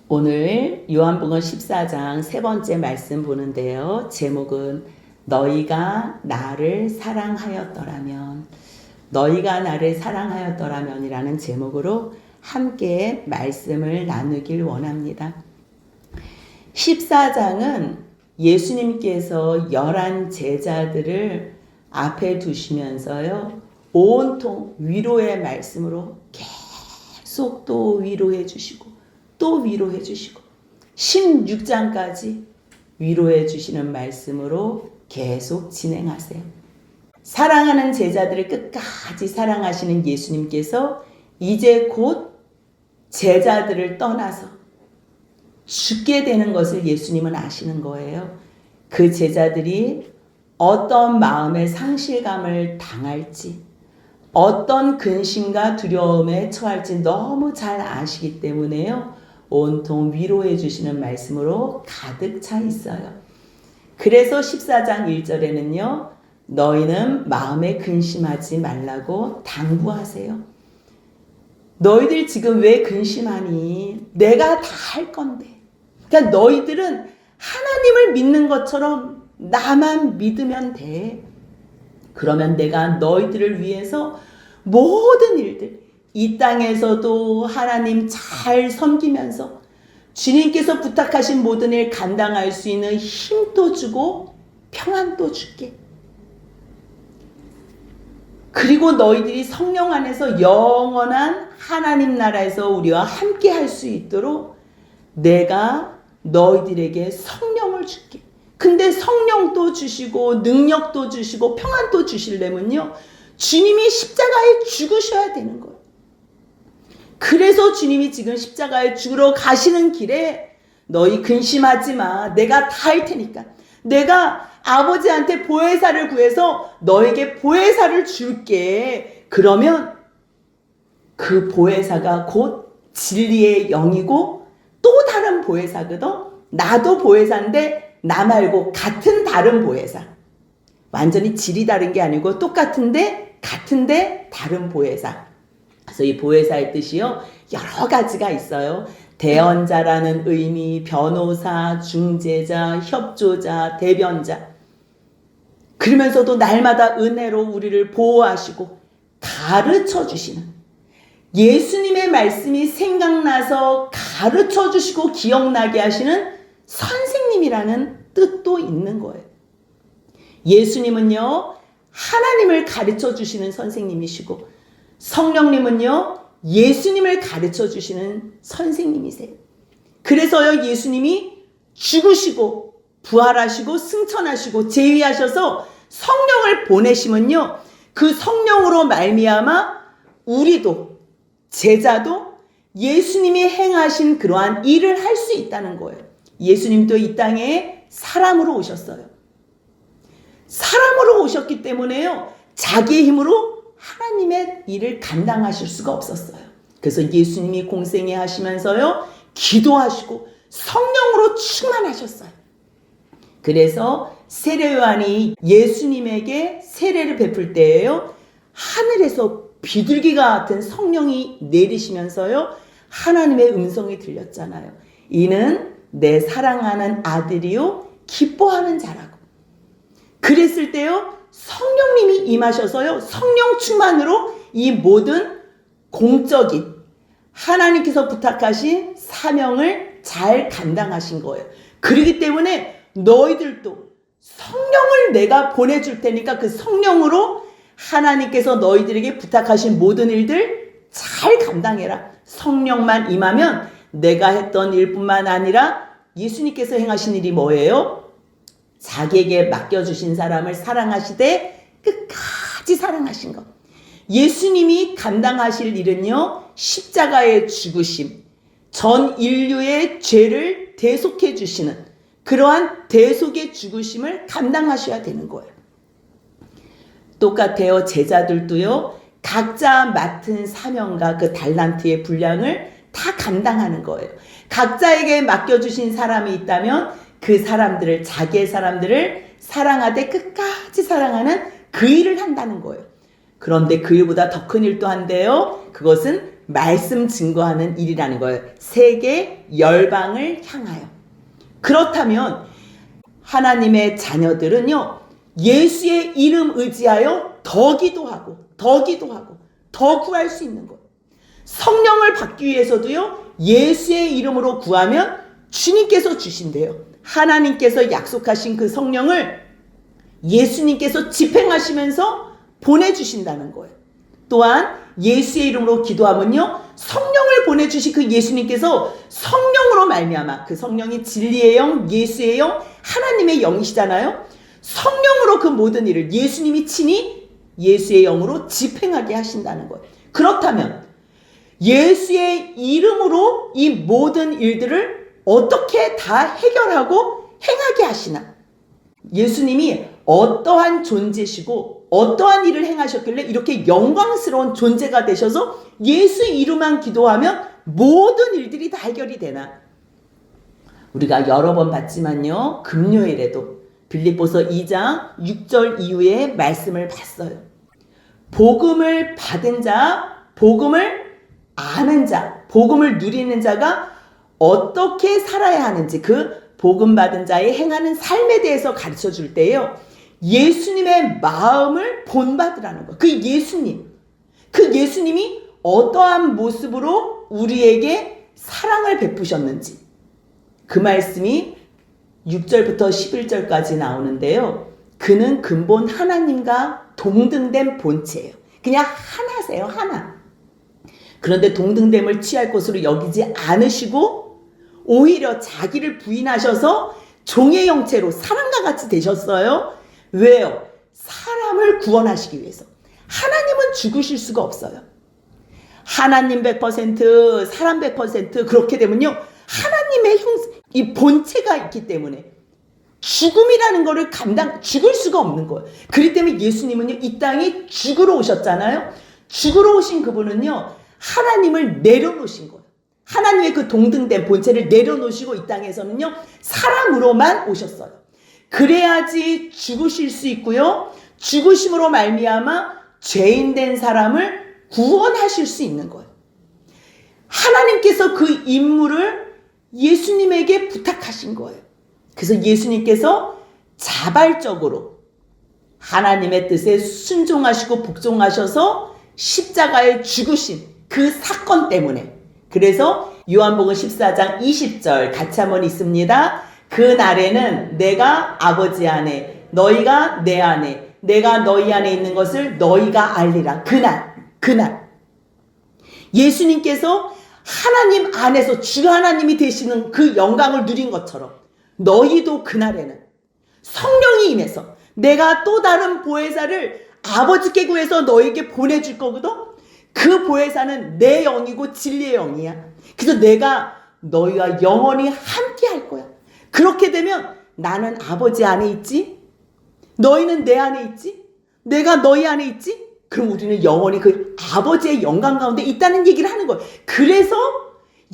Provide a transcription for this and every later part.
오늘 요한복음 14장 세 번째 말씀 보는데요. 제목은 너희가 나를 사랑하였더라면, 너희가 나를 사랑하였더라면이라는 제목으로 함께 말씀을 나누길 원합니다. 14장은 예수님께서 11 제자들을 앞에 두시면서요, 온통 위로의 말씀으로 계속 또 위로해 주시고 또 위로해 주시고 16장까지 위로해 주시는 말씀으로 계속 진행하세요. 사랑하는 제자들을 끝까지 사랑하시는 예수님께서 이제 곧 제자들을 떠나서 죽게 되는 것을 예수님은 아시는 거예요. 그 제자들이 어떤 마음의 상실감을 당할지, 어떤 근심과 두려움에 처할지 너무 잘 아시기 때문에요. 온통 위로해 주시는 말씀으로 가득 차 있어요. 그래서 14장 1절에는요. 너희는 마음에 근심하지 말라고 당부하세요. 너희들 지금 왜 근심하니? 내가 다 할 건데. 그러니까 너희들은 하나님을 믿는 것처럼 나만 믿으면 돼. 그러면 내가 너희들을 위해서 모든 일들, 이 땅에서도 하나님 잘 섬기면서 주님께서 부탁하신 모든 일 감당할 수 있는 힘도 주고 평안도 줄게. 그리고 너희들이 성령 안에서 영원한 하나님 나라에서 우리와 함께 할 수 있도록 내가 너희들에게 성령을 줄게. 근데 성령도 주시고 능력도 주시고 평안도 주시려면요, 주님이 십자가에 죽으셔야 되는 거예요. 그래서 주님이 지금 십자가에 죽으러 가시는 길에 너희 근심하지 마. 내가 다 할 테니까. 내가 아버지한테 보혜사를 구해서 너에게 보혜사를 줄게. 그러면 그 보혜사가 곧 진리의 영이고 또 다른 보혜사거든. 나도 보혜사인데 나 말고 같은 다른 보혜사. 완전히 질이 다른 게 아니고 똑같은데 같은데 다른 보혜사. 그래서 이 보혜사의 뜻이요, 여러 가지가 있어요. 대언자라는 의미, 변호사, 중재자, 협조자, 대변자. 그러면서도 날마다 은혜로 우리를 보호하시고 가르쳐 주시는, 예수님의 말씀이 생각나서 가르쳐 주시고 기억나게 하시는 선생님이라는 뜻도 있는 거예요. 예수님은요, 하나님을 가르쳐 주시는 선생님이시고 성령님은요, 예수님을 가르쳐 주시는 선생님이세요. 그래서요, 예수님이 죽으시고 부활하시고 승천하시고 재위하셔서 성령을 보내시면요, 그 성령으로 말미암아 우리도 제자도 예수님이 행하신 그러한 일을 할 수 있다는 거예요. 예수님도 이 땅에 사람으로 오셨어요. 사람으로 오셨기 때문에요, 자기의 힘으로 하나님의 일을 감당하실 수가 없었어요. 그래서 예수님이 공생애 하시면서요, 기도하시고 성령으로 충만하셨어요. 그래서 세례 요한이 예수님에게 세례를 베풀 때에요, 하늘에서 비둘기가 같은 성령이 내리시면서요, 하나님의 음성이 들렸잖아요. 이는 내 사랑하는 아들이요 기뻐하는 자라고. 그랬을 때요, 성령님이 임하셔서요, 성령 충만으로 이 모든 공적인 하나님께서 부탁하신 사명을 잘 감당하신 거예요. 그렇기 때문에 너희들도 성령을 내가 보내줄 테니까 그 성령으로 하나님께서 너희들에게 부탁하신 모든 일들 잘 감당해라. 성령만 임하면 내가 했던 일뿐만 아니라 예수님께서 행하신 일이 뭐예요? 자기에게 맡겨주신 사람을 사랑하시되 끝까지 사랑하신 것. 예수님이 감당하실 일은요, 십자가의 죽으심, 전 인류의 죄를 대속해 주시는 그러한 대속의 죽으심을 감당하셔야 되는 거예요. 똑같아요. 제자들도요, 각자 맡은 사명과 그 달란트의 분량을 다 감당하는 거예요. 각자에게 맡겨주신 사람이 있다면 그 사람들을, 자기의 사람들을 사랑하되 끝까지 사랑하는 그 일을 한다는 거예요. 그런데 그 일보다 더 큰 일도 한대요. 그것은 말씀 증거하는 일이라는 거예요. 세계 열방을 향하여. 그렇다면 하나님의 자녀들은요, 예수의 이름 의지하여 더 기도하고 더 구할 수 있는 거예요. 성령을 받기 위해서도요, 예수의 이름으로 구하면 주님께서 주신대요. 하나님께서 약속하신 그 성령을 예수님께서 집행하시면서 보내주신다는 거예요. 또한 예수의 이름으로 기도하면요, 성령을 보내주신 그 예수님께서 성령으로 말미암아, 그 성령이 진리의 영, 예수의 영, 하나님의 영이시잖아요. 성령으로 그 모든 일을 예수님이 친히 예수의 영으로 집행하게 하신다는 거예요. 그렇다면 예수의 이름으로 이 모든 일들을 어떻게 다 해결하고 행하게 하시나? 예수님이 어떠한 존재시고 어떠한 일을 행하셨길래 이렇게 영광스러운 존재가 되셔서 예수 이름만 기도하면 모든 일들이 다 해결이 되나? 우리가 여러 번 봤지만요, 금요일에도 빌립보서 2장 6절 이후에 말씀을 봤어요. 복음을 받은 자, 복음을 아는 자, 복음을 누리는 자가 어떻게 살아야 하는지, 그 복음 받은 자의 행하는 삶에 대해서 가르쳐 줄 때요, 예수님의 마음을 본받으라는 거. 그 예수님이 어떠한 모습으로 우리에게 사랑을 베푸셨는지, 그 말씀이 6절부터 11절까지 나오는데요. 그는 근본 하나님과 동등된 본체예요. 그냥 하나세요, 하나. 그런데 동등됨을 취할 것으로 여기지 않으시고 오히려 자기를 부인하셔서 종의 형체로 사람과 같이 되셨어요. 왜요? 사람을 구원하시기 위해서. 하나님은 죽으실 수가 없어요. 하나님 100%, 사람 100% 그렇게 되면요, 하나님의 이 본체가 있기 때문에 죽음이라는 거를 죽을 수가 없는 거예요. 그렇기 때문에 예수님은요, 이 땅에 죽으러 오셨잖아요. 죽으러 오신 그분은요, 하나님을 내려놓으신 거예요. 하나님의 그 동등된 본체를 내려놓으시고 이 땅에서는요, 사람으로만 오셨어요. 그래야지 죽으실 수 있고요, 죽으심으로 말미암아 죄인된 사람을 구원하실 수 있는 거예요. 하나님께서 그 임무를 예수님에게 부탁하신 거예요. 그래서 예수님께서 자발적으로 하나님의 뜻에 순종하시고 복종하셔서 십자가에 죽으신 그 사건 때문에, 그래서 요한복음 14장 20절 같이 한번 읽습니다. 그 날에는 내가 아버지 안에, 너희가 내 안에, 내가 너희 안에 있는 것을 너희가 알리라. 그날 예수님께서 하나님 안에서 주 하나님이 되시는 그 영광을 누린 것처럼 너희도 그날에는 성령이 임해서 내가 또 다른 보혜사를 아버지께 구해서 너에게 보내줄 거거든. 그 보혜사는 내 영이고 진리의 영이야. 그래서 내가 너희와 영원히 함께 할 거야. 그렇게 되면 나는 아버지 안에 있지, 너희는 내 안에 있지, 내가 너희 안에 있지, 그럼 우리는 영원히 그 아버지의 영광 가운데 있다는 얘기를 하는 거예요. 그래서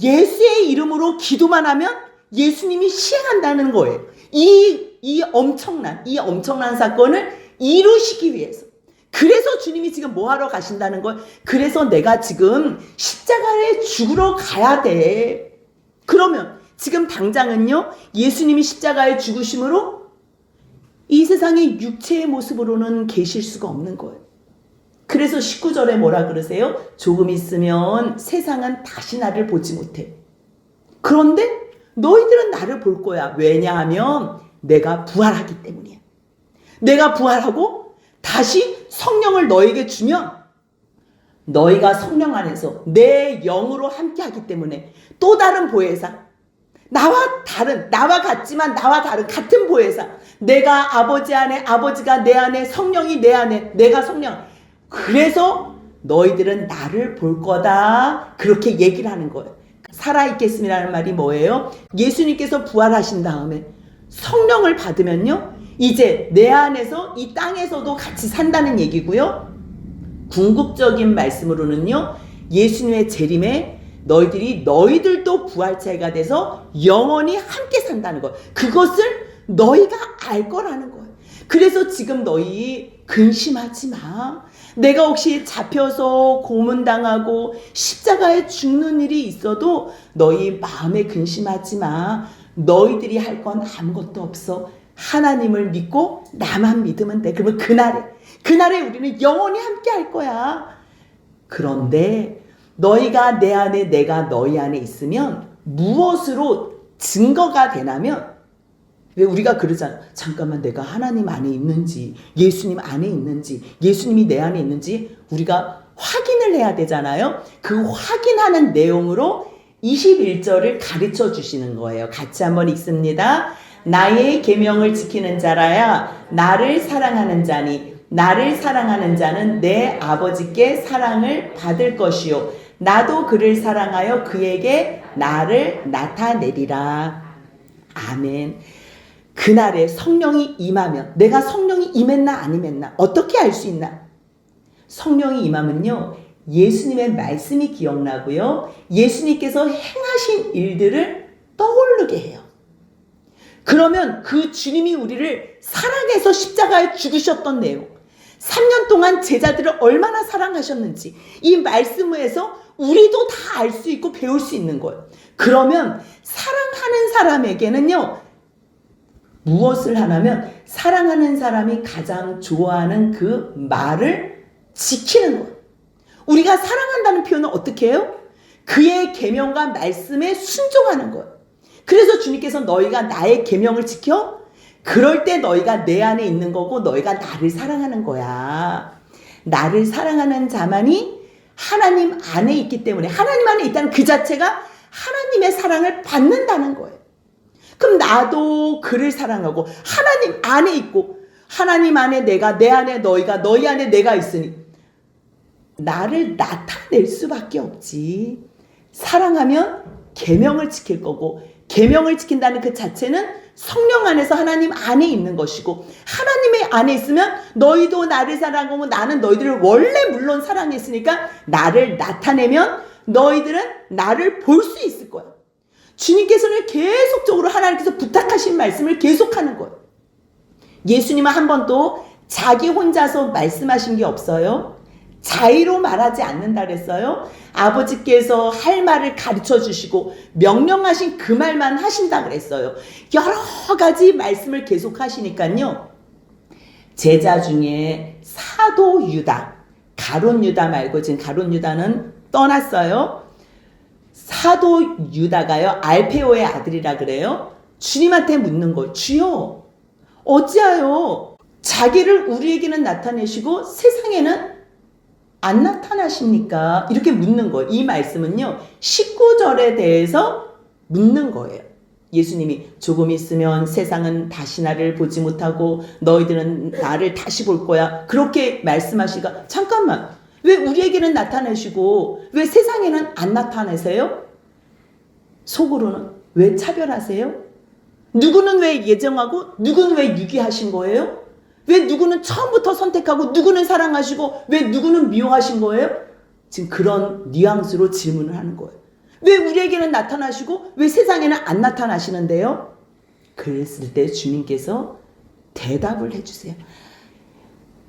예수의 이름으로 기도만 하면 예수님이 시행한다는 거예요. 이 엄청난 사건을 이루시기 위해서. 그래서 주님이 지금 뭐 하러 가신다는 거예요? 그래서 내가 지금 십자가에 죽으러 가야 돼. 그러면 지금 당장은요, 예수님이 십자가에 죽으심으로 이 세상의 육체의 모습으로는 계실 수가 없는 거예요. 그래서 19절에 뭐라 그러세요? 조금 있으면 세상은 다시 나를 보지 못해. 그런데 너희들은 나를 볼 거야. 왜냐하면 내가 부활하기 때문이야. 내가 부활하고 다시 성령을 너에게 주면 너희가 성령 안에서 내 영으로 함께 하기 때문에 또 다른 보혜사, 나와 같지만 나와 다른 같은 보혜사, 내가 아버지 안에, 아버지가 내 안에, 성령이 내 안에, 내가 성령, 그래서 너희들은 나를 볼 거다. 그렇게 얘기를 하는 거예요. 살아있겠음이라는 말이 뭐예요? 예수님께서 부활하신 다음에 성령을 받으면요, 이제 내 안에서 이 땅에서도 같이 산다는 얘기고요. 궁극적인 말씀으로는요, 예수님의 재림에 너희들도 부활체가 돼서 영원히 함께 산다는 거예요. 그것을 너희가 알 거라는 거예요. 그래서 지금 너희 근심하지 마. 내가 혹시 잡혀서 고문당하고 십자가에 죽는 일이 있어도 너희 마음에 근심하지 마. 너희들이 할 건 아무것도 없어. 하나님을 믿고 나만 믿으면 돼. 그러면 그날에 우리는 영원히 함께 할 거야. 그런데 너희가 내 안에, 내가 너희 안에 있으면 무엇으로 증거가 되냐면, 왜 우리가 그러잖아. 잠깐만, 내가 하나님 안에 있는지, 예수님 안에 있는지, 예수님이 내 안에 있는지 우리가 확인을 해야 되잖아요. 그 확인하는 내용으로 21절을 가르쳐 주시는 거예요. 같이 한번 읽습니다. 나의 계명을 지키는 자라야 나를 사랑하는 자니, 나를 사랑하는 자는 내 아버지께 사랑을 받을 것이요, 나도 그를 사랑하여 그에게 나를 나타내리라. 아멘. 그날에 성령이 임하면, 내가 성령이 임했나 안 임했나 어떻게 알 수 있나? 성령이 임하면요, 예수님의 말씀이 기억나고요, 예수님께서 행하신 일들을 떠오르게 해요. 그러면 그 주님이 우리를 사랑해서 십자가에 죽으셨던 내용, 3년 동안 제자들을 얼마나 사랑하셨는지 이 말씀에서 우리도 다 알 수 있고 배울 수 있는 거예요. 그러면 사랑하는 사람에게는요, 무엇을 하냐면 사랑하는 사람이 가장 좋아하는 그 말을 지키는 거예요. 우리가 사랑한다는 표현은 어떻게 해요? 그의 계명과 말씀에 순종하는 거예요. 그래서 주님께서 너희가 나의 계명을 지켜? 그럴 때 너희가 내 안에 있는 거고 너희가 나를 사랑하는 거야. 나를 사랑하는 자만이 하나님 안에 있기 때문에, 하나님 안에 있다는 그 자체가 하나님의 사랑을 받는다는 거예요. 그럼 나도 그를 사랑하고 하나님 안에 있고, 하나님 안에 내가, 내 안에 너희가, 너희 안에 내가 있으니 나를 나타낼 수밖에 없지. 사랑하면 계명을 지킬 거고, 계명을 지킨다는 그 자체는 성령 안에서 하나님 안에 있는 것이고, 하나님의 안에 있으면 너희도 나를 사랑하고 나는 너희들을 원래 물론 사랑했으니까 나를 나타내면 너희들은 나를 볼 수 있을 거야. 주님께서는 계속적으로 하나님께서 부탁하신 말씀을 계속하는 거예요. 예수님은 한 번도 자기 혼자서 말씀하신 게 없어요. 자의로 말하지 않는다 그랬어요. 아버지께서 할 말을 가르쳐 주시고 명령하신 그 말만 하신다 그랬어요. 여러 가지 말씀을 계속 하시니까요, 제자 중에 사도 유다, 가룟 유다 말고 지금 가룟 유다는 떠났어요. 사도 유다가요, 알페오의 아들이라 그래요. 주님한테 묻는 거예요. 주여, 어찌하여 자기를 우리에게는 나타내시고 세상에는 안 나타나십니까? 이렇게 묻는 거예요. 이 말씀은요, 19절에 대해서 묻는 거예요. 예수님이 조금 있으면 세상은 다시 나를 보지 못하고 너희들은 나를 다시 볼 거야, 그렇게 말씀하시니까, 잠깐만, 왜 우리에게는 나타내시고 왜 세상에는 안 나타내세요? 속으로는 왜 차별하세요? 누구는 왜 예정하고 누구는 왜 유기하신 거예요? 왜 누구는 처음부터 선택하고 누구는 사랑하시고 왜 누구는 미워하신 거예요? 지금 그런 뉘앙스로 질문을 하는 거예요. 왜 우리에게는 나타나시고 왜 세상에는 안 나타나시는데요? 그랬을 때 주님께서 대답을 해주세요.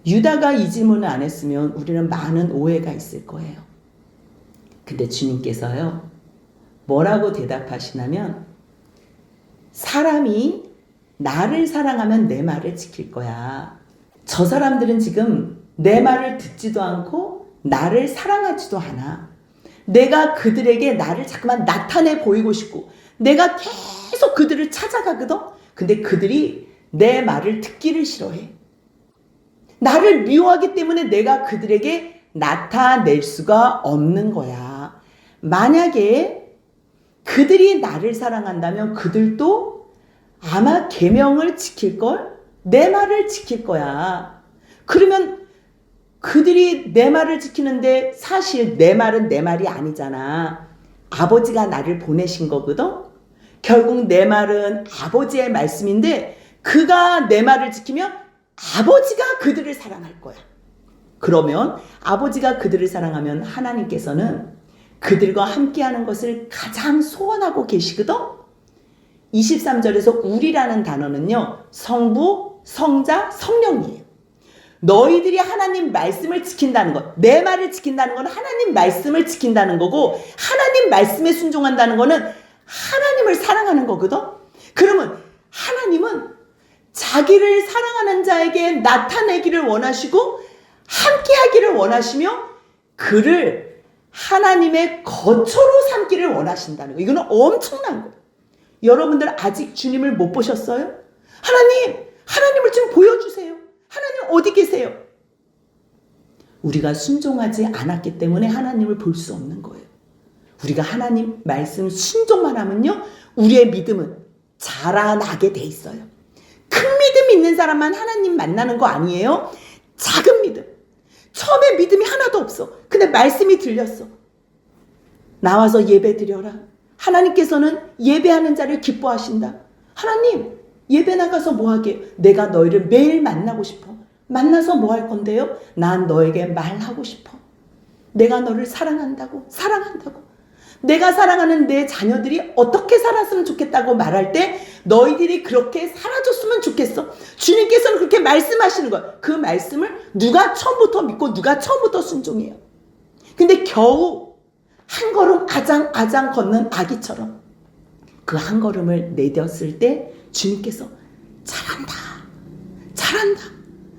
유다가 이 질문을 안 했으면 우리는 많은 오해가 있을 거예요. 근데 주님께서요, 뭐라고 대답하시냐면, 사람이 나를 사랑하면 내 말을 지킬 거야. 저 사람들은 지금 내 말을 듣지도 않고 나를 사랑하지도 않아. 내가 그들에게 나를 자꾸만 나타내 보이고 싶고 내가 계속 그들을 찾아가거든. 근데 그들이 내 말을 듣기를 싫어해. 나를 미워하기 때문에 내가 그들에게 나타낼 수가 없는 거야. 만약에 그들이 나를 사랑한다면 그들도 아마 계명을 지킬걸? 내 말을 지킬 거야. 그러면 그들이 내 말을 지키는데 사실 내 말은 내 말이 아니잖아. 아버지가 나를 보내신 거거든? 결국 내 말은 아버지의 말씀인데 그가 내 말을 지키면 아버지가 그들을 사랑할 거야. 그러면 아버지가 그들을 사랑하면 하나님께서는 그들과 함께하는 것을 가장 소원하고 계시거든? 23절에서 우리라는 단어는요, 성부, 성자, 성령이에요. 너희들이 하나님 말씀을 지킨다는 것, 내 말을 지킨다는 건 하나님 말씀을 지킨다는 거고, 하나님 말씀에 순종한다는 거는 하나님을 사랑하는 거거든. 그러면 하나님은 자기를 사랑하는 자에게 나타내기를 원하시고 함께 하기를 원하시며 그를 하나님의 거처로 삼기를 원하신다는 거예요. 이거는 엄청난 거예요. 여러분들 아직 주님을 못 보셨어요? 하나님을 좀 보여주세요. 하나님 어디 계세요? 우리가 순종하지 않았기 때문에 하나님을 볼 수 없는 거예요. 우리가 하나님 말씀 순종만 하면요, 우리의 믿음은 자라나게 돼 있어요. 큰 믿음 있는 사람만 하나님 만나는 거 아니에요? 작은 믿음. 처음에 믿음이 하나도 없어. 근데 말씀이 들렸어. 나와서 예배 드려라. 하나님께서는 예배하는 자를 기뻐하신다. 하나님, 예배 나가서 뭐 하게? 내가 너희를 매일 만나고 싶어. 만나서 뭐 할 건데요? 난 너에게 말하고 싶어. 내가 너를 사랑한다고. 내가 사랑하는 내 자녀들이 어떻게 살았으면 좋겠다고 말할 때 너희들이 그렇게 살아줬으면 좋겠어. 주님께서는 그렇게 말씀하시는 거예요. 그 말씀을 누가 처음부터 믿고 누가 처음부터 순종해요. 근데 겨우 한 걸음 아장 걷는 아기처럼 그 한 걸음을 내뎠을 때 주님께서 잘한다.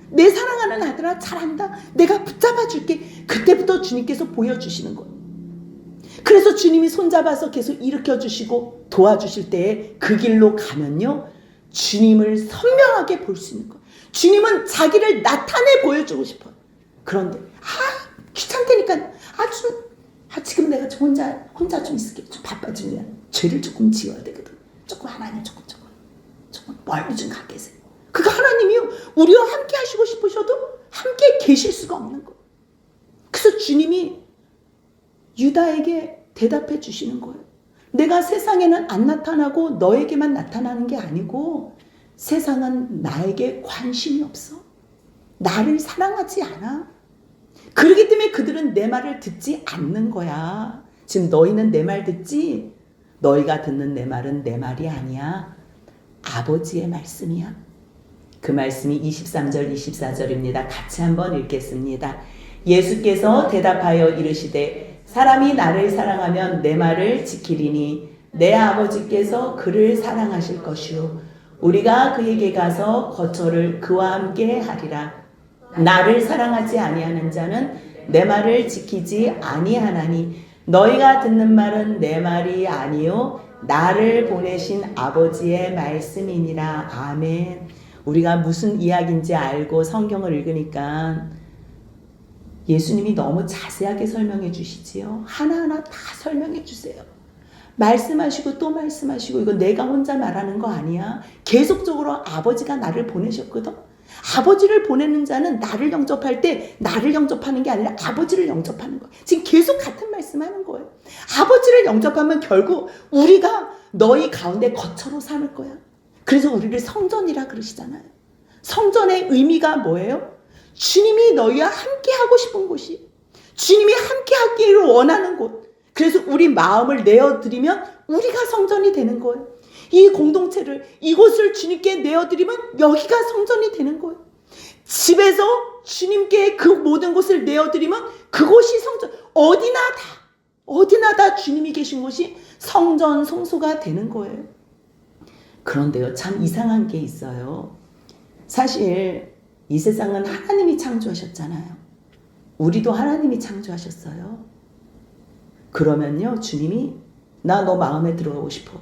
내 사랑하는 아들아 잘한다. 내가 붙잡아 줄게. 그때부터 주님께서 보여주시는 거예요. 그래서 주님이 손잡아서 계속 일으켜주시고 도와주실 때에 그 길로 가면요, 주님을 선명하게 볼 수 있는 거예요. 주님은 자기를 나타내 보여주고 싶어요. 그런데 귀찮다니까. 지금 내가 좀 혼자 좀 있을게. 좀 바빠지면 죄를 조금 지어야 되거든. 조금 하나님 조금 멀리 좀 가 계세요. 그가 하나님이요, 우리와 함께 하시고 싶으셔도 함께 계실 수가 없는 거예요. 그래서 주님이 유다에게 대답해 주시는 거예요. 내가 세상에는 안 나타나고 너에게만 나타나는 게 아니고 세상은 나에게 관심이 없어. 나를 사랑하지 않아. 그렇기 때문에 그들은 내 말을 듣지 않는 거야. 지금 너희는 내 말 듣지? 너희가 듣는 내 말은 내 말이 아니야. 아버지의 말씀이야. 그 말씀이 23절 24절입니다. 같이 한번 읽겠습니다. 예수께서 대답하여 이르시되 사람이 나를 사랑하면 내 말을 지키리니 내 아버지께서 그를 사랑하실 것이요 우리가 그에게 가서 거처를 그와 함께 하리라. 나를 사랑하지 아니하는 자는 내 말을 지키지 아니하나니 너희가 듣는 말은 내 말이 아니요 나를 보내신 아버지의 말씀이니라. 아멘. 우리가 무슨 이야기인지 알고 성경을 읽으니까 예수님이 너무 자세하게 설명해 주시지요. 하나하나 다 설명해 주세요. 말씀하시고 또 말씀하시고. 이거 내가 혼자 말하는 거 아니야. 계속적으로 아버지가 나를 보내셨거든. 아버지를 보내는 자는 나를 영접할 때 나를 영접하는 게 아니라 아버지를 영접하는 거예요. 지금 계속 같은 말씀하는 거예요. 아버지를 영접하면 결국 우리가 너희 가운데 거처로 삼을 거야. 그래서 우리를 성전이라 그러시잖아요. 성전의 의미가 뭐예요? 주님이 너희와 함께 하고 싶은 곳이, 주님이 함께 하기를 원하는 곳. 그래서 우리 마음을 내어드리면 우리가 성전이 되는 거예요. 이 공동체를, 이곳을 주님께 내어드리면 여기가 성전이 되는 거예요. 집에서 주님께 그 모든 곳을 내어드리면 그곳이 성전. 어디나 다 주님이 계신 곳이 성전, 성소가 되는 거예요. 그런데요, 참 이상한 게 있어요. 사실 이 세상은 하나님이 창조하셨잖아요. 우리도 하나님이 창조하셨어요. 그러면요, 주님이 나 너 마음에 들어가고 싶어.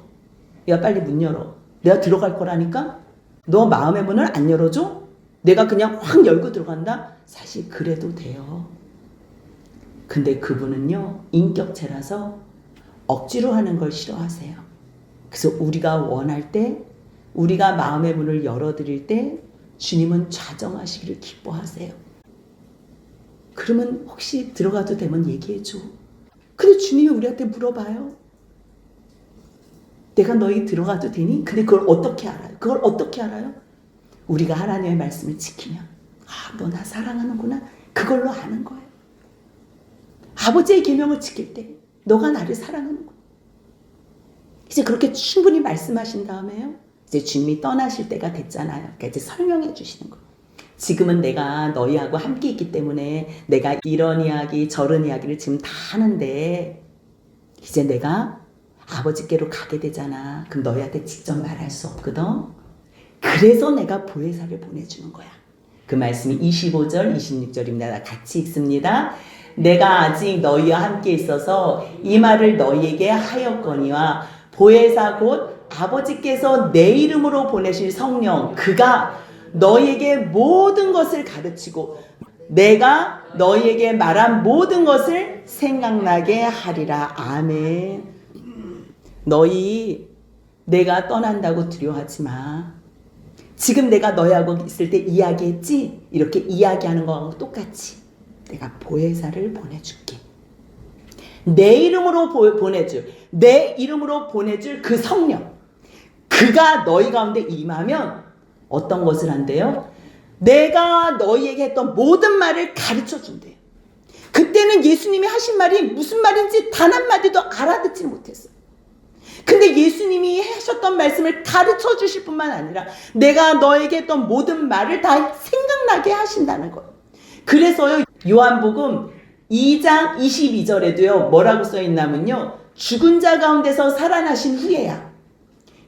야, 빨리 문 열어. 내가 들어갈 거라니까? 너 마음의 문을 안 열어줘? 내가 그냥 확 열고 들어간다? 사실 그래도 돼요. 근데 그분은요, 인격체라서 억지로 하는 걸 싫어하세요. 그래서 우리가 원할 때, 우리가 마음의 문을 열어드릴 때 주님은 좌정하시기를 기뻐하세요. 그러면 혹시 들어가도 되면 얘기해줘. 근데 주님이 우리한테 물어봐요. 내가 너희 들어가도 되니? 근데 그걸 어떻게 알아요? 우리가 하나님의 말씀을 지키면 너 나 사랑하는구나. 그걸로 아는 거예요. 아버지의 계명을 지킬 때 너가 나를 사랑하는구나. 이제 그렇게 충분히 말씀하신 다음에요. 이제 주님이 떠나실 때가 됐잖아요. 그러니까 이제 설명해 주시는 거예요. 지금은 내가 너희하고 함께 있기 때문에 내가 이런 이야기 저런 이야기를 지금 다 하는데 이제 내가 아버지께로 가게 되잖아. 그럼 너희한테 직접 말할 수 없거든. 그래서 내가 보혜사를 보내주는 거야. 그 말씀이 25절 26절입니다. 같이 읽습니다. 내가 아직 너희와 함께 있어서 이 말을 너희에게 하였거니와 보혜사 곧 아버지께서 내 이름으로 보내실 성령 그가 너희에게 모든 것을 가르치고 내가 너희에게 말한 모든 것을 생각나게 하리라. 아멘. 너희 내가 떠난다고 두려워하지 마. 지금 내가 너희하고 있을 때 이야기했지? 이렇게 이야기하는 거하고 똑같이 내가 보혜사를 보내줄게. 내 이름으로 보내줄 내 이름으로 보내줄 그 성령 그가 너희 가운데 임하면 어떤 것을 한대요? 내가 너희에게 했던 모든 말을 가르쳐 준대요. 그때는 예수님이 하신 말이 무슨 말인지 단 한마디도 알아듣지 못했어요. 근데 예수님이 하셨던 말씀을 가르쳐 주실 뿐만 아니라 내가 너에게 했던 모든 말을 다 생각나게 하신다는 거예요. 그래서요, 요한복음 2장 22절에도요, 뭐라고 써있냐면요, 죽은 자 가운데서 살아나신 후에야,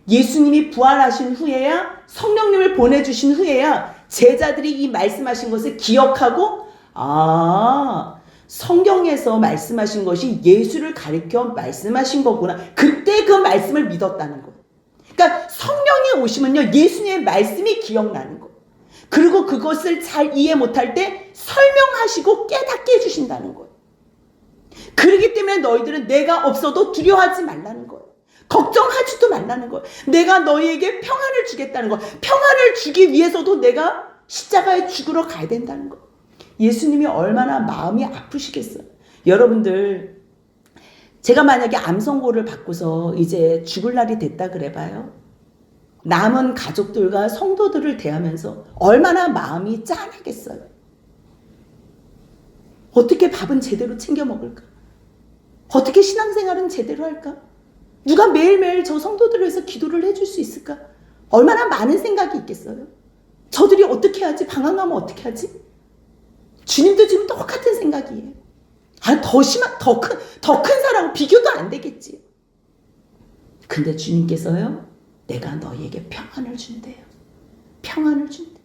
예수님이 부활하신 후에야, 성령님을 보내주신 후에야 제자들이 이 말씀하신 것을 기억하고 성경에서 말씀하신 것이 예수를 가리켜 말씀하신 거구나. 그때 그 말씀을 믿었다는 거예요. 그러니까 성령이 오시면요, 예수님의 말씀이 기억나는 거예요. 그리고 그것을 잘 이해 못할 때 설명하시고 깨닫게 해주신다는 거예요. 그렇기 때문에 너희들은 내가 없어도 두려워하지 말라는 거예요. 걱정하지도 말라는 거예요. 내가 너희에게 평안을 주겠다는 거예요. 평안을 주기 위해서도 내가 십자가에 죽으러 가야 된다는 거예요. 예수님이 얼마나 마음이 아프시겠어요. 여러분들, 제가 만약에 암 선고를 받고서 이제 죽을 날이 됐다 그래봐요. 남은 가족들과 성도들을 대하면서 얼마나 마음이 짠하겠어요. 어떻게 밥은 제대로 챙겨 먹을까? 어떻게 신앙생활은 제대로 할까? 누가 매일매일 저 성도들을 위해서 기도를 해줄 수 있을까? 얼마나 많은 생각이 있겠어요. 저들이 어떻게 하지? 방황하면 어떻게 하지? 주님도 지금 똑같은 생각이에요. 더 큰 사랑 비교도 안 되겠지. 근데 주님께서요, 내가 너희에게 평안을 준대요. 평안을 준대.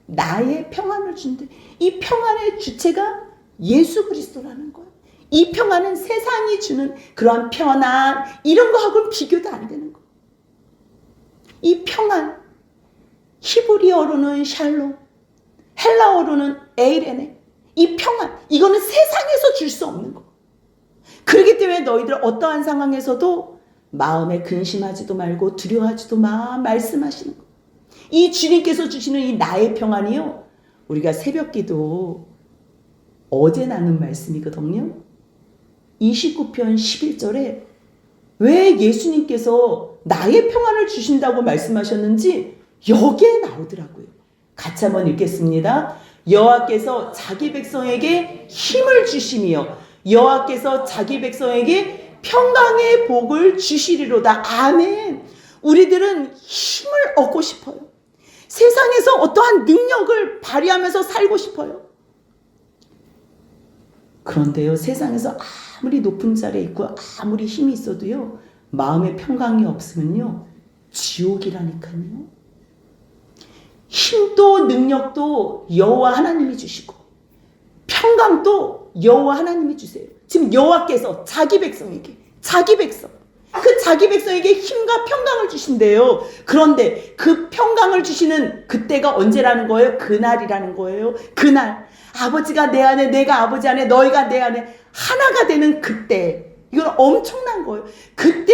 나의 평안을 준대. 이 평안의 주체가 예수 그리스도라는 거예요. 이 평안은 세상이 주는 그런 편안, 이런 거하고는 비교도 안 되는 거예요. 이 평안, 히브리어로는 샬롬, 헬라어로는 에이레네. 이 평안, 이거는 세상에서 줄 수 없는 거. 그렇기 때문에 너희들 어떠한 상황에서도 마음에 근심하지도 말고 두려워하지도 마, 말씀하시는 거. 이 주님께서 주시는 이 나의 평안이요, 우리가 새벽기도 어제 나눈 말씀이거든요. 29편 11절에 왜 예수님께서 나의 평안을 주신다고 말씀하셨는지 여기에 나오더라고요. 같이 한번 읽겠습니다. 여호와께서 자기 백성에게 힘을 주시며 여호와께서 자기 백성에게 평강의 복을 주시리로다. 아멘. 우리들은 힘을 얻고 싶어요. 세상에서 어떠한 능력을 발휘하면서 살고 싶어요. 그런데요, 세상에서 아무리 높은 자리에 있고 아무리 힘이 있어도요, 마음의 평강이 없으면요, 지옥이라니까요. 힘도 능력도 여호와 하나님이 주시고 평강도 여호와 하나님이 주세요. 지금 여호와께서 자기 백성에게, 자기 백성에게 힘과 평강을 주신대요. 그런데 그 평강을 주시는 그때가 언제라는 거예요? 그날이라는 거예요. 그날 아버지가 내 안에, 내가 아버지 안에, 너희가 내 안에 하나가 되는 그때, 이건 엄청난 거예요. 그때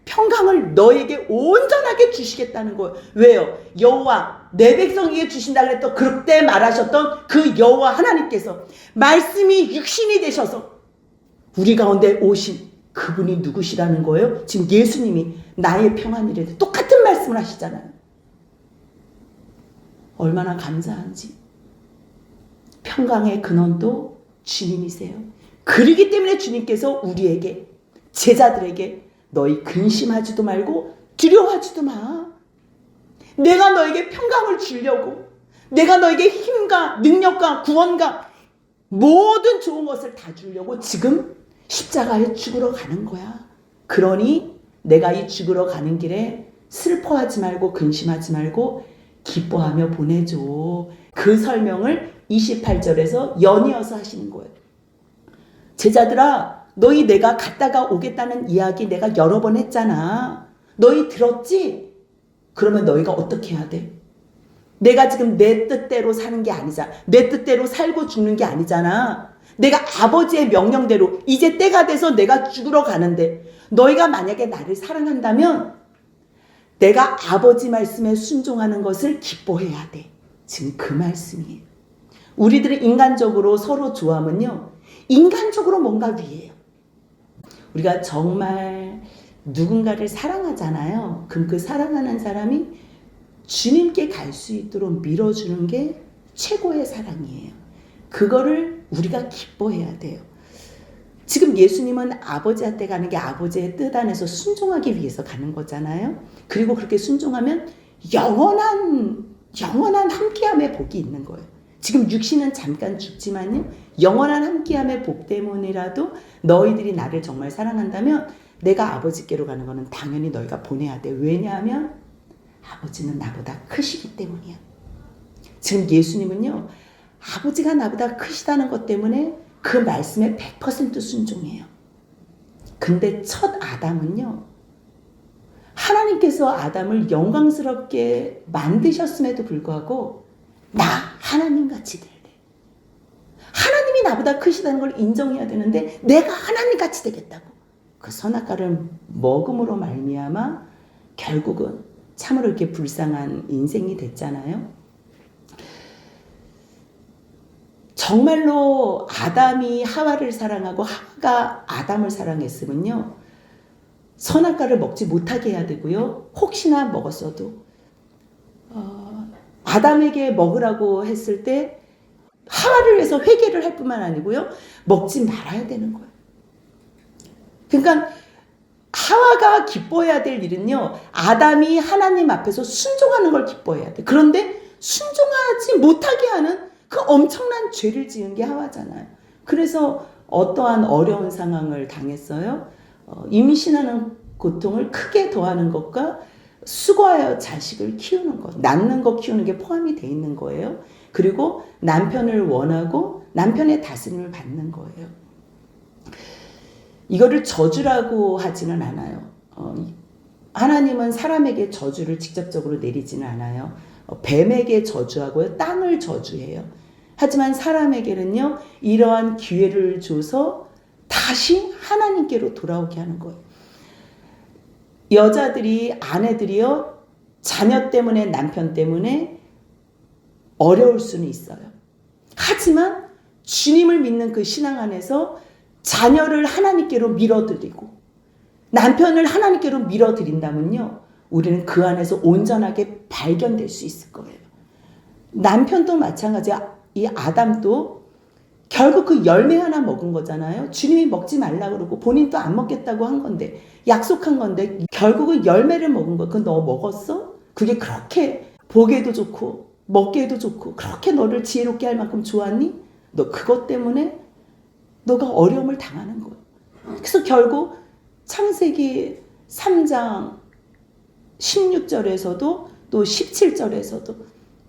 평강을 너에게 온전하게 주시겠다는 거예요. 왜요? 여호와 내 백성에게 주신다 그랬던 그때 말하셨던 그 여호와 하나님께서 말씀이 육신이 되셔서 우리 가운데 오신 그분이 누구시라는 거예요? 지금 예수님이 나의 평안이래 똑같은 말씀을 하시잖아요. 얼마나 감사한지. 평강의 근원도 주님이세요. 그러기 때문에 주님께서 우리에게, 제자들에게 너희 근심하지도 말고 두려워하지도 마. 내가 너에게 평강을 주려고, 내가 너에게 힘과 능력과 구원과 모든 좋은 것을 다 주려고 지금 십자가에 죽으러 가는 거야. 그러니 내가 이 죽으러 가는 길에 슬퍼하지 말고 근심하지 말고 기뻐하며 보내줘. 그 설명을 28절에서 연이어서 하시는 거예요. 제자들아, 너희 내가 갔다가 오겠다는 이야기 내가 여러 번 했잖아. 너희 들었지? 그러면 너희가 어떻게 해야 돼? 내가 지금 내 뜻대로 사는 게 아니잖아. 내 뜻대로 살고 죽는 게 아니잖아. 내가 아버지의 명령대로 이제 때가 돼서 내가 죽으러 가는데 너희가 만약에 나를 사랑한다면 내가 아버지 말씀에 순종하는 것을 기뻐해야 돼. 지금 그 말씀이에요. 우리들이 인간적으로 서로 좋아하면요, 인간적으로 뭔가 위해요. 우리가 정말 누군가를 사랑하잖아요. 그럼 그 사랑하는 사람이 주님께 갈 수 있도록 밀어주는 게 최고의 사랑이에요. 그거를 우리가 기뻐해야 돼요. 지금 예수님은 아버지한테 가는 게 아버지의 뜻 안에서 순종하기 위해서 가는 거잖아요. 그리고 그렇게 순종하면 영원한 함께함의 복이 있는 거예요. 지금 육신은 잠깐 죽지만요, 영원한 함께함의 복 때문이라도 너희들이 나를 정말 사랑한다면 내가 아버지께로 가는 거는 당연히 너희가 보내야 돼. 왜냐하면 아버지는 나보다 크시기 때문이야. 지금 예수님은요, 아버지가 나보다 크시다는 것 때문에 그 말씀에 100% 순종해요. 근데 첫 아담은요, 하나님께서 아담을 영광스럽게 만드셨음에도 불구하고 나 하나님같이 될래. 하나님이 나보다 크시다는 걸 인정해야 되는데 내가 하나님같이 되겠다고. 그 선악과를 먹음으로 말미암아 결국은 참으로 이렇게 불쌍한 인생이 됐잖아요. 정말로 아담이 하와를 사랑하고 하와가 아담을 사랑했으면요, 선악과를 먹지 못하게 해야 되고요. 혹시나 먹었어도 아담에게 먹으라고 했을 때 하와를 위해서 회개를 할 뿐만 아니고요, 먹지 말아야 되는 거예요. 그러니까 하와가 기뻐해야 될 일은요, 아담이 하나님 앞에서 순종하는 걸 기뻐해야 돼. 그런데 순종하지 못하게 하는 그 엄청난 죄를 지은 게 하와잖아요. 그래서 어떠한 어려운 상황을 당했어요. 임신하는 고통을 크게 더하는 것과 수고하여 자식을 키우는 것, 낳는 것 키우는 게 포함이 돼 있는 거예요. 그리고 남편을 원하고 남편의 다스림을 받는 거예요. 이거를 저주라고 하지는 않아요. 하나님은 사람에게 저주를 직접적으로 내리지는 않아요. 뱀에게 저주하고요, 땅을 저주해요. 하지만 사람에게는요, 이러한 기회를 줘서 다시 하나님께로 돌아오게 하는 거예요. 여자들이, 아내들이요, 자녀 때문에, 남편 때문에 어려울 수는 있어요. 하지만 주님을 믿는 그 신앙 안에서 자녀를 하나님께로 밀어드리고 남편을 하나님께로 밀어드린다면요, 우리는 그 안에서 온전하게 발견될 수 있을 거예요. 남편도 마찬가지야. 이 아담도 결국 그 열매 하나 먹은 거잖아요. 주님이 먹지 말라고 그러고 본인도 안 먹겠다고 한 건데, 약속한 건데 결국은 열매를 먹은 거. 그거 너 먹었어? 그게 그렇게 보기에도 좋고 먹기에도 좋고 그렇게 너를 지혜롭게 할 만큼 좋았니? 너 그것 때문에 너가 어려움을 당하는 거예요. 그래서 결국 창세기 3장 16절에서도 또 17절에서도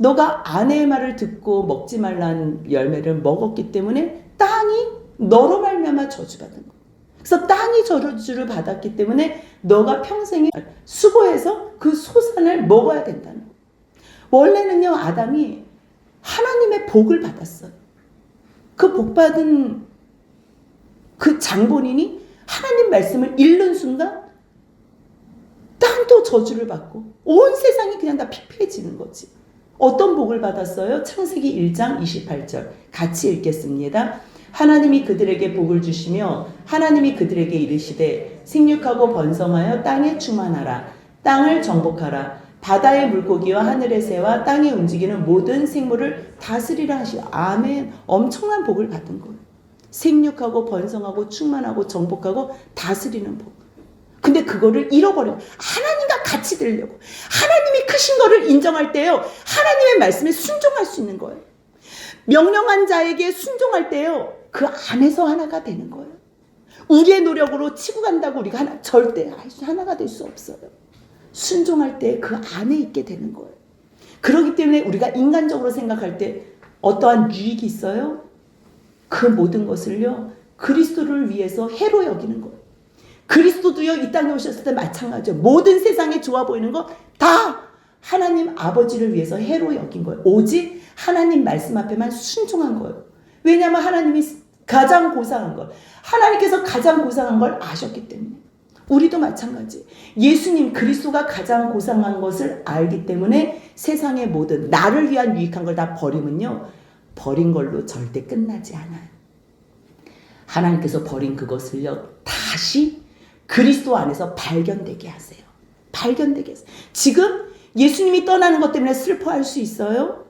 너가 아내의 말을 듣고 먹지 말라는 열매를 먹었기 때문에 땅이 너로 말미암아 저주받은 거예요. 그래서 땅이 저주를 받았기 때문에 너가 평생에 수고해서 그 소산을 먹어야 된다는 거예요. 원래는요, 아담이 하나님의 복을 받았어요. 그 복받은 그 장본인이 하나님 말씀을 읽는 순간 땅도 저주를 받고 온 세상이 그냥 다 피폐해지는 거지. 어떤 복을 받았어요? 창세기 1장 28절 같이 읽겠습니다. 하나님이 그들에게 복을 주시며 하나님이 그들에게 이르시되 생육하고 번성하여 땅에 충만하라. 땅을 정복하라. 바다의 물고기와 하늘의 새와 땅에 움직이는 모든 생물을 다스리라 하시오. 아멘. 엄청난 복을 받은 거예요. 생육하고 번성하고 충만하고 정복하고 다스리는 복. 근데 그거를 잃어버려. 하나님과 같이 되려고, 하나님이 크신 거를 인정할 때요, 하나님의 말씀에 순종할 수 있는 거예요. 명령한 자에게 순종할 때요, 그 안에서 하나가 되는 거예요. 우리의 노력으로 치고 간다고 우리가 절대 하나가 될 수 없어요. 순종할 때 그 안에 있게 되는 거예요. 그렇기 때문에 우리가 인간적으로 생각할 때 어떠한 유익이 있어요? 그 모든 것을요, 그리스도를 위해서 해로 여기는 거예요. 그리스도도요, 이 땅에 오셨을 때 마찬가지예요. 모든 세상에 좋아 보이는 거 다 하나님 아버지를 위해서 해로 여긴 거예요. 오직 하나님 말씀 앞에만 순종한 거예요. 왜냐하면 하나님이 가장 고상한 걸, 하나님께서 가장 고상한 걸 아셨기 때문에. 우리도 마찬가지. 예수님 그리스도가 가장 고상한 것을 알기 때문에 세상의 모든 나를 위한 유익한 걸 다 버리면요, 버린 걸로 절대 끝나지 않아요. 하나님께서 버린 그것을요, 다시 그리스도 안에서 발견되게 하세요. 발견되게 하세요. 지금 예수님이 떠나는 것 때문에 슬퍼할 수 있어요?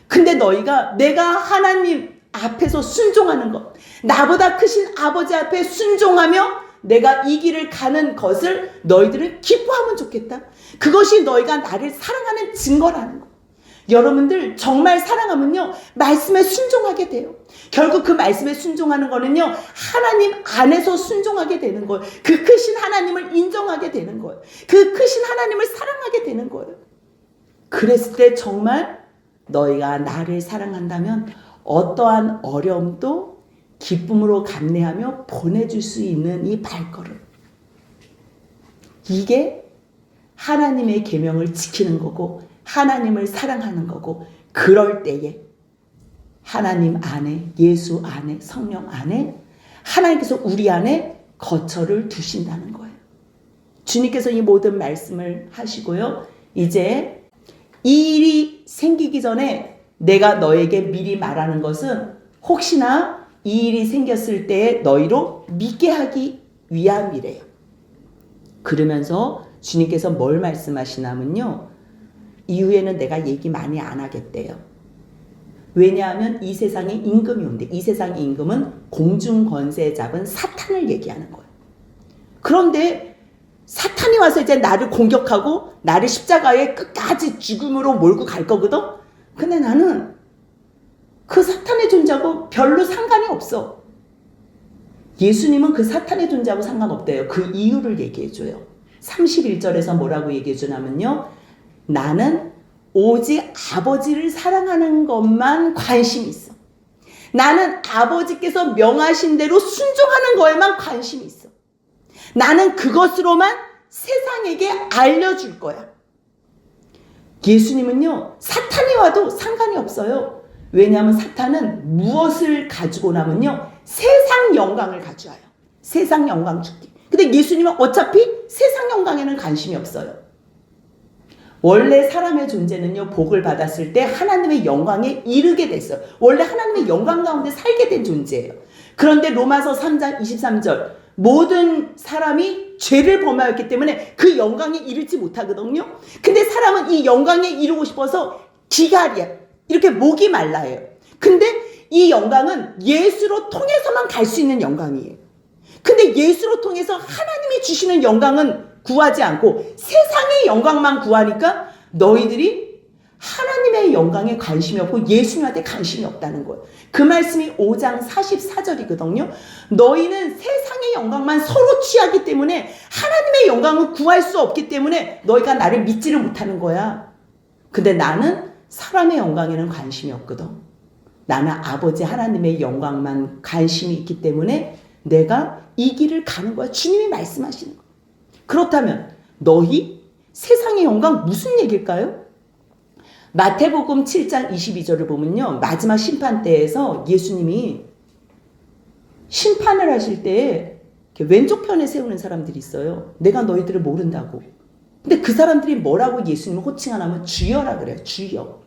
근데 너희가 내가 하나님 앞에서 순종하는 것, 나보다 크신 아버지 앞에 순종하며 내가 이 길을 가는 것을 너희들은 기뻐하면 좋겠다. 그것이 너희가 나를 사랑하는 증거라는 거. 여러분들 정말 사랑하면요, 말씀에 순종하게 돼요. 결국 그 말씀에 순종하는 거는요, 하나님 안에서 순종하게 되는 거예요. 그 크신 하나님을 인정하게 되는 거예요. 그 크신 하나님을 사랑하게 되는 거예요. 그랬을 때 정말 너희가 나를 사랑한다면 어떠한 어려움도 기쁨으로 감내하며 보내줄 수 있는 이 발걸음, 이게 하나님의 계명을 지키는 거고 하나님을 사랑하는 거고, 그럴 때에 하나님 안에, 예수 안에, 성령 안에 하나님께서 우리 안에 거처를 두신다는 거예요. 주님께서 이 모든 말씀을 하시고요, 이제 이 일이 생기기 전에 내가 너에게 미리 말하는 것은 혹시나 이 일이 생겼을 때에 너희로 믿게 하기 위함이래요. 그러면서 주님께서 뭘 말씀하시냐면요, 이후에는 내가 얘기 많이 안 하겠대요. 왜냐하면 이 세상에 임금이 온대. 이 세상의 임금은 공중 권세 잡은 사탄을 얘기하는 거예요. 그런데 사탄이 와서 이제 나를 공격하고 나를 십자가에 끝까지 죽음으로 몰고 갈 거거든. 근데 나는 그 사탄의 존재하고 별로 상관이 없어. 예수님은 그 사탄의 존재하고 상관없대요. 그 이유를 얘기해줘요. 31절에서 뭐라고 얘기해주냐면요, 나는 오직 아버지를 사랑하는 것만 관심이 있어. 나는 아버지께서 명하신 대로 순종하는 거에만 관심이 있어. 나는 그것으로만 세상에게 알려줄 거야. 예수님은요, 사탄이 와도 상관이 없어요. 왜냐하면 사탄은 무엇을 가지고 나면요, 세상 영광을 가져와요. 세상 영광 주기. 근데 예수님은 어차피 세상 영광에는 관심이 없어요. 원래 사람의 존재는요, 복을 받았을 때 하나님의 영광에 이르게 됐어요. 원래 하나님의 영광 가운데 살게 된 존재예요. 그런데 로마서 3장 23절, 모든 사람이 죄를 범하였기 때문에 그 영광에 이르지 못하거든요. 근데 사람은 이 영광에 이르고 싶어서 기갈이야. 이렇게 목이 말라요. 근데 이 영광은 예수로 통해서만 갈 수 있는 영광이에요. 근데 예수로 통해서 하나님이 주시는 영광은 구하지 않고 세상의 영광만 구하니까 너희들이 하나님의 영광에 관심이 없고 예수님한테 관심이 없다는 거예요. 그 말씀이 5장 44절이거든요. 너희는 세상의 영광만 서로 취하기 때문에 하나님의 영광을 구할 수 없기 때문에 너희가 나를 믿지를 못하는 거야. 근데 나는 사람의 영광에는 관심이 없거든. 나는 아버지 하나님의 영광만 관심이 있기 때문에 내가 이 길을 가는 거야. 주님이 말씀하시는 거야. 그렇다면 너희 세상의 영광 무슨 얘기일까요? 마태복음 7장 22절을 보면요, 마지막 심판 때에서 예수님이 심판을 하실 때 왼쪽 편에 세우는 사람들이 있어요. 내가 너희들을 모른다고. 근데 그 사람들이 뭐라고 예수님을 호칭하냐면 주여라 그래요. 주여.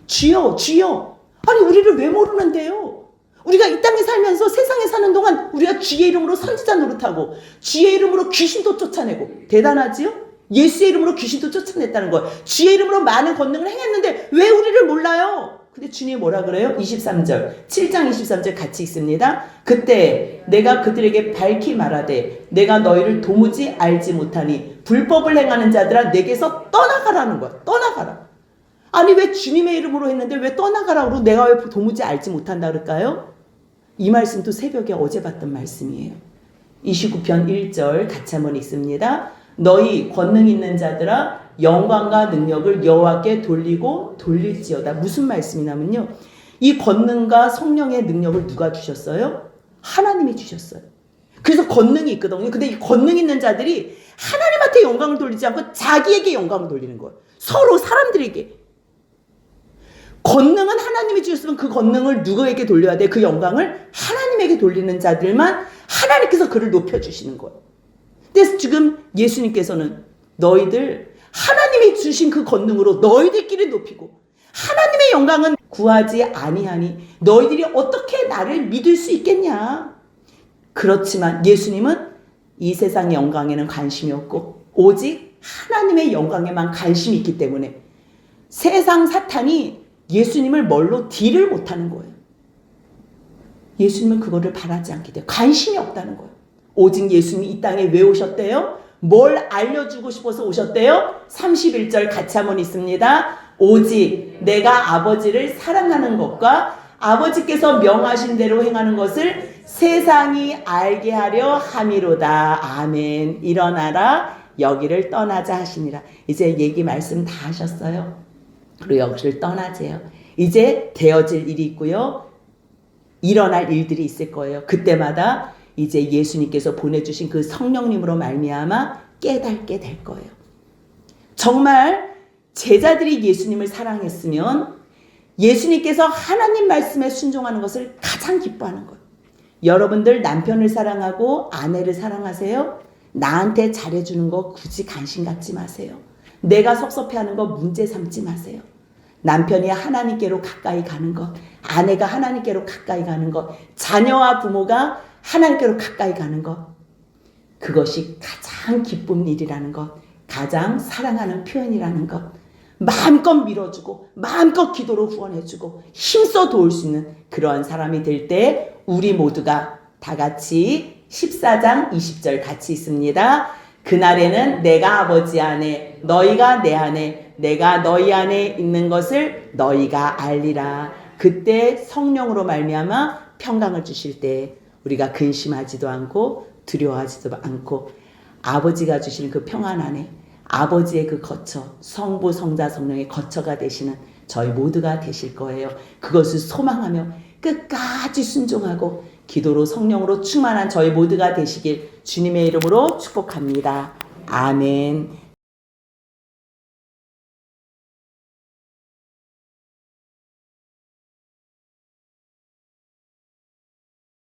주여, 주여. 아니 우리를 왜 모르는데요? 우리가 이 땅에 살면서 세상에 사는 동안 우리가 주의 이름으로 선지자 노릇하고 주의 이름으로 귀신도 쫓아내고, 대단하지요? 예수의 이름으로 귀신도 쫓아냈다는 거예요. 주의 이름으로 많은 권능을 행했는데 왜 우리를 몰라요? 근데 주님이 뭐라 그래요? 23절, 7장 23절 같이 읽습니다. 그때 내가 그들에게 밝히 말하되 내가 너희를 도무지 알지 못하니 불법을 행하는 자들아 내게서 떠나가라는 거야. 떠나가라. 아니 왜 주님의 이름으로 했는데 왜 떠나가라 그러고 내가 왜 도무지 알지 못한다 그럴까요? 이 말씀도 새벽에 어제 봤던 말씀이에요. 29편 1절 같이 한번 읽습니다. 너희 권능 있는 자들아 영광과 능력을 여호와께 돌리고 돌릴지어다. 무슨 말씀이냐면요. 이 권능과 성령의 능력을 누가 주셨어요? 하나님이 주셨어요. 그래서 권능이 있거든요. 근데 이 권능 있는 자들이 하나님한테 영광을 돌리지 않고 자기에게 영광을 돌리는 거예요. 서로 사람들에게. 권능은 하나님이 주셨으면 그 권능을 누구에게 돌려야 돼? 그 영광을 하나님에게 돌리는 자들만 하나님께서 그를 높여주시는 거예요. 그래서 지금 예수님께서는 너희들 하나님이 주신 그 권능으로 너희들끼리 높이고 하나님의 영광은 구하지 아니하니 너희들이 어떻게 나를 믿을 수 있겠냐. 그렇지만 예수님은 이 세상의 영광에는 관심이 없고 오직 하나님의 영광에만 관심이 있기 때문에 세상 사탄이 예수님을 뭘로 딜을 못하는 거예요. 예수님은 그거를 바라지 않게 돼요. 관심이 없다는 거예요. 오직 예수님이 이 땅에 왜 오셨대요? 뭘 알려주고 싶어서 오셨대요? 31절 같이 한번 있습니다. 오직 내가 아버지를 사랑하는 것과 아버지께서 명하신 대로 행하는 것을 세상이 알게 하려 함이로다. 아멘. 일어나라 여기를 떠나자 하시니라. 이제 얘기 말씀 다 하셨어요. 그리고 여기를 떠나세요. 이제 되어질 일이 있고요. 일어날 일들이 있을 거예요. 그때마다 이제 예수님께서 보내주신 그 성령님으로 말미암아 깨닫게 될 거예요. 정말 제자들이 예수님을 사랑했으면 예수님께서 하나님 말씀에 순종하는 것을 가장 기뻐하는 거예요. 여러분들 남편을 사랑하고 아내를 사랑하세요? 나한테 잘해주는 거 굳이 관심 갖지 마세요. 내가 섭섭해하는 거 문제 삼지 마세요. 남편이 하나님께로 가까이 가는 것, 아내가 하나님께로 가까이 가는 것, 자녀와 부모가 하나님께로 가까이 가는 것, 그것이 가장 기쁜 일이라는 것, 가장 사랑하는 표현이라는 것, 마음껏 밀어주고 마음껏 기도로 후원해주고 힘써 도울 수 있는 그러한 사람이 될 때 우리 모두가 다 같이 14장 20절 같이 있습니다. 그날에는 내가 아버지 안에 너희가 내 안에 내가 너희 안에 있는 것을 너희가 알리라. 그때 성령으로 말미암아 평강을 주실 때 우리가 근심하지도 않고 두려워하지도 않고 아버지가 주시는 그 평안 안에 아버지의 그 거처, 성부, 성자, 성령의 거처가 되시는 저희 모두가 되실 거예요. 그것을 소망하며 끝까지 순종하고 기도로 성령으로 충만한 저희 모두가 되시길 주님의 이름으로 축복합니다. 아멘.